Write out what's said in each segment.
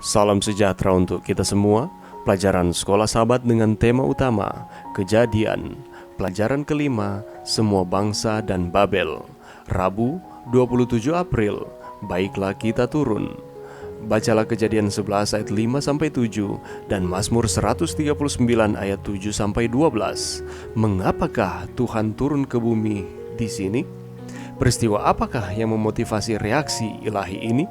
Salam sejahtera untuk kita semua. Pelajaran Sekolah Sahabat dengan tema utama Kejadian. Pelajaran kelima, Semua Bangsa dan Babel. Rabu, 27 April. Baiklah kita turun. Bacalah Kejadian 11 ayat 5-7 dan Mazmur 139 ayat 7-12. Mengapakah Tuhan turun ke bumi di sini? Peristiwa apakah yang memotivasi reaksi ilahi ini?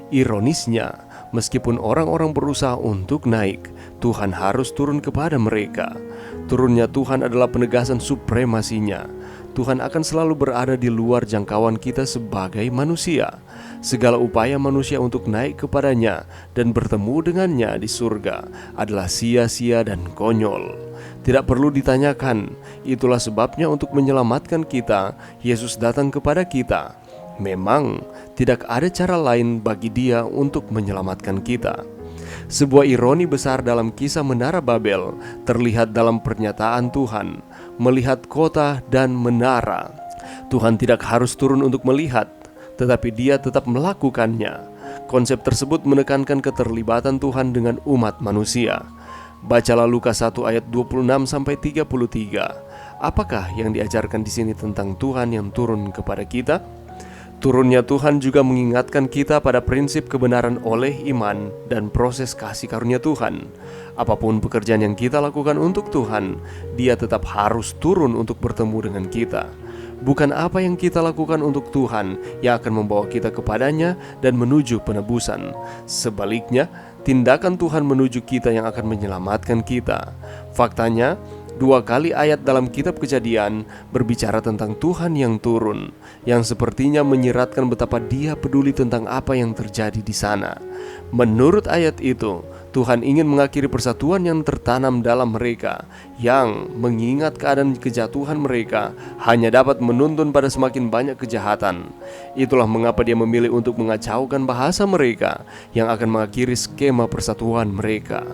Ironisnya, meskipun orang-orang berusaha untuk naik, Tuhan harus turun kepada mereka. Turunnya Tuhan adalah penegasan supremasinya. Tuhan akan selalu berada di luar jangkauan kita sebagai manusia. Segala upaya manusia untuk naik kepadanya dan bertemu dengannya di surga adalah sia-sia dan konyol. Tidak perlu ditanyakan, itulah sebabnya untuk menyelamatkan kita, Yesus datang kepada kita. Memang tidak ada cara lain bagi Dia untuk menyelamatkan kita. Sebuah ironi besar dalam kisah Menara Babel terlihat dalam pernyataan Tuhan, melihat kota dan menara. Tuhan tidak harus turun untuk melihat, tetapi Dia tetap melakukannya. Konsep tersebut menekankan keterlibatan Tuhan dengan umat manusia. Bacalah Lukas 1 ayat 26-33. Apakah yang diajarkan di sini tentang Tuhan yang turun kepada kita? Turunnya Tuhan juga mengingatkan kita pada prinsip kebenaran oleh iman dan proses kasih karunia Tuhan. Apapun pekerjaan yang kita lakukan untuk Tuhan, Dia tetap harus turun untuk bertemu dengan kita. Bukan apa yang kita lakukan untuk Tuhan yang akan membawa kita kepadanya dan menuju penebusan. Sebaliknya, tindakan Tuhan menuju kita yang akan menyelamatkan kita. Faktanya, 2 kali ayat dalam kitab Kejadian berbicara tentang Tuhan yang turun, yang sepertinya menyiratkan betapa Dia peduli tentang apa yang terjadi di sana. Menurut ayat itu, Tuhan ingin mengakhiri persatuan yang tertanam dalam mereka, yang mengingat keadaan kejatuhan mereka hanya dapat menuntun pada semakin banyak kejahatan. Itulah mengapa Dia memilih untuk mengacaukan bahasa mereka yang akan mengakhiri skema persatuan mereka.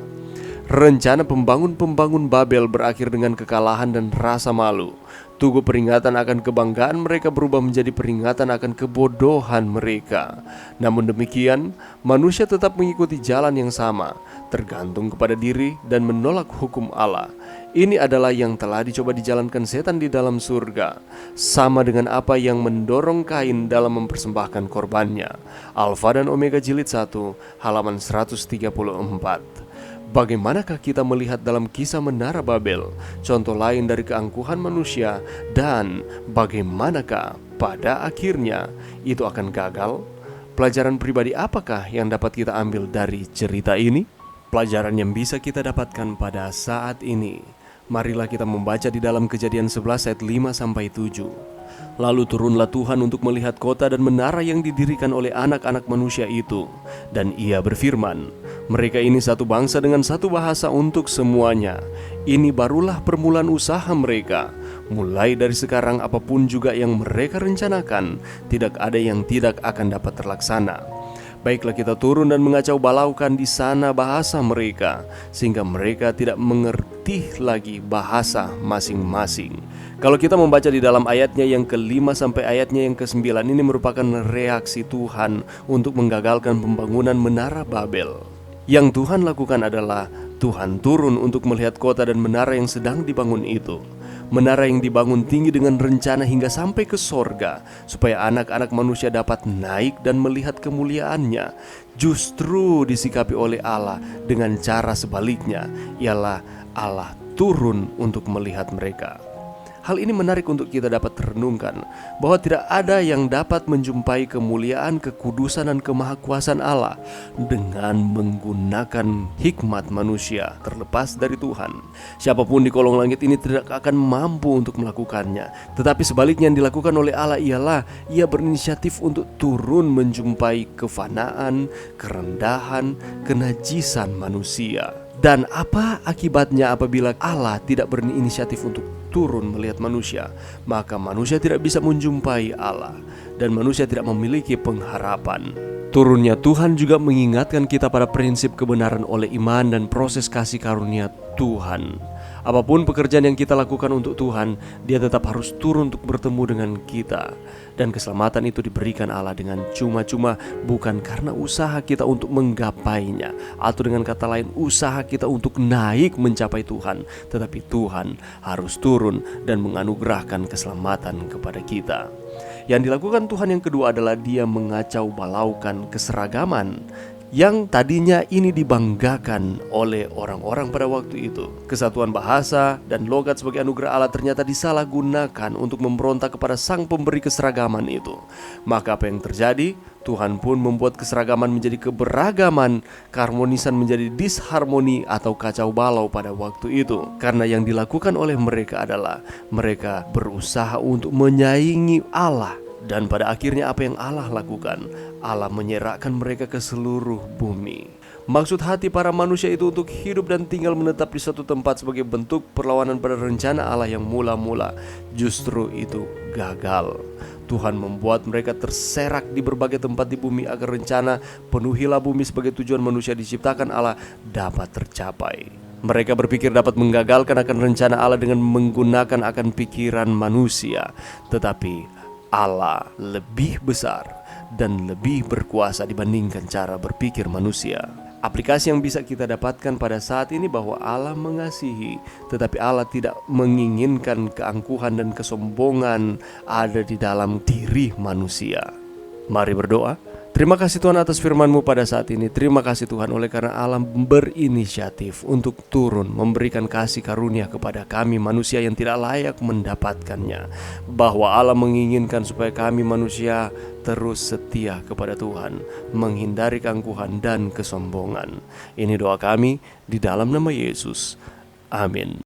Rencana pembangun Babel berakhir dengan kekalahan dan rasa malu. Tugu peringatan akan kebanggaan mereka berubah menjadi peringatan akan kebodohan mereka. Namun demikian, manusia tetap mengikuti jalan yang sama, tergantung kepada diri dan menolak hukum Allah. Ini adalah yang telah dicoba dijalankan setan di dalam surga, sama dengan apa yang mendorong Kain dalam mempersembahkan korbannya. Alfa dan Omega jilid 1, halaman 134. Bagaimanakah kita melihat dalam kisah Menara Babel, contoh lain dari keangkuhan manusia, dan bagaimanakah pada akhirnya itu akan gagal? Pelajaran pribadi apakah yang dapat kita ambil dari cerita ini? Pelajaran yang bisa kita dapatkan pada saat ini. Marilah kita membaca di dalam Kejadian 11 ayat 5-7. Lalu turunlah Tuhan untuk melihat kota dan menara yang didirikan oleh anak-anak manusia itu. Dan Ia berfirman, mereka ini satu bangsa dengan satu bahasa untuk semuanya. Ini barulah permulaan usaha mereka. Mulai dari sekarang apapun juga yang mereka rencanakan, tidak ada yang tidak akan dapat terlaksana. Baiklah kita turun dan mengacau balaukan di sana bahasa mereka, sehingga mereka tidak mengerti lagi bahasa masing-masing. Kalau kita membaca di dalam ayatnya yang ke-5 sampai ayatnya yang ke-9, ini merupakan reaksi Tuhan untuk menggagalkan pembangunan Menara Babel. Yang Tuhan lakukan adalah Tuhan turun untuk melihat kota dan menara yang sedang dibangun itu. Menara yang dibangun tinggi dengan rencana hingga sampai ke sorga, supaya anak-anak manusia dapat naik dan melihat kemuliaannya. Justru disikapi oleh Allah dengan cara sebaliknya, ialah Allah turun untuk melihat mereka. Hal ini menarik untuk kita dapat renungkan, bahwa tidak ada yang dapat menjumpai kemuliaan, kekudusan, dan kemahakuasaan Allah dengan menggunakan hikmat manusia terlepas dari Tuhan. Siapapun di kolong langit ini tidak akan mampu untuk melakukannya. Tetapi sebaliknya yang dilakukan oleh Allah ialah Ia berinisiatif untuk turun menjumpai kefanaan, kerendahan, kenajisan manusia. Dan apa akibatnya apabila Allah tidak berinisiatif untuk turun melihat manusia? Maka manusia tidak bisa menjumpai Allah, dan manusia tidak memiliki pengharapan. Turunnya Tuhan juga mengingatkan kita pada prinsip kebenaran oleh iman dan proses kasih karunia Tuhan. Apapun pekerjaan yang kita lakukan untuk Tuhan, Dia tetap harus turun untuk bertemu dengan kita. Dan keselamatan itu diberikan Allah dengan cuma-cuma, bukan karena usaha kita untuk menggapainya, atau dengan kata lain usaha kita untuk naik mencapai Tuhan. Tetapi Tuhan harus turun dan menganugerahkan keselamatan kepada kita. Yang dilakukan Tuhan yang kedua adalah Dia mengacau balaukan keseragaman yang tadinya ini dibanggakan oleh orang-orang pada waktu itu. Kesatuan bahasa dan logat sebagai anugerah Allah ternyata disalahgunakan untuk memberontak kepada Sang Pemberi keseragaman itu. Maka apa yang terjadi? Tuhan pun membuat keseragaman menjadi keberagaman, keharmonisan menjadi disharmoni atau kacau balau pada waktu itu. Karena yang dilakukan oleh mereka adalah mereka berusaha untuk menyaingi Allah. Dan pada akhirnya apa yang Allah lakukan? Allah menyerahkan mereka ke seluruh bumi. Maksud hati para manusia itu untuk hidup dan tinggal menetap di satu tempat sebagai bentuk perlawanan pada rencana Allah yang mula-mula. Justru itu gagal. Tuhan membuat mereka terserak di berbagai tempat di bumi agar rencana penuhilah bumi sebagai tujuan manusia diciptakan Allah dapat tercapai. Mereka berpikir dapat menggagalkan akan rencana Allah dengan menggunakan akan pikiran manusia. Tetapi Allah lebih besar dan lebih berkuasa dibandingkan cara berpikir manusia. Aplikasi yang bisa kita dapatkan pada saat ini bahwa Allah mengasihi, tetapi Allah tidak menginginkan keangkuhan dan kesombongan ada di dalam diri manusia. Mari berdoa. Terima kasih Tuhan atas firman-Mu pada saat ini. Terima kasih Tuhan oleh karena Allah berinisiatif untuk turun memberikan kasih karunia kepada kami manusia yang tidak layak mendapatkannya. Bahwa Allah menginginkan supaya kami manusia terus setia kepada Tuhan, menghindari keangkuhan dan kesombongan. Ini doa kami di dalam nama Yesus. Amin.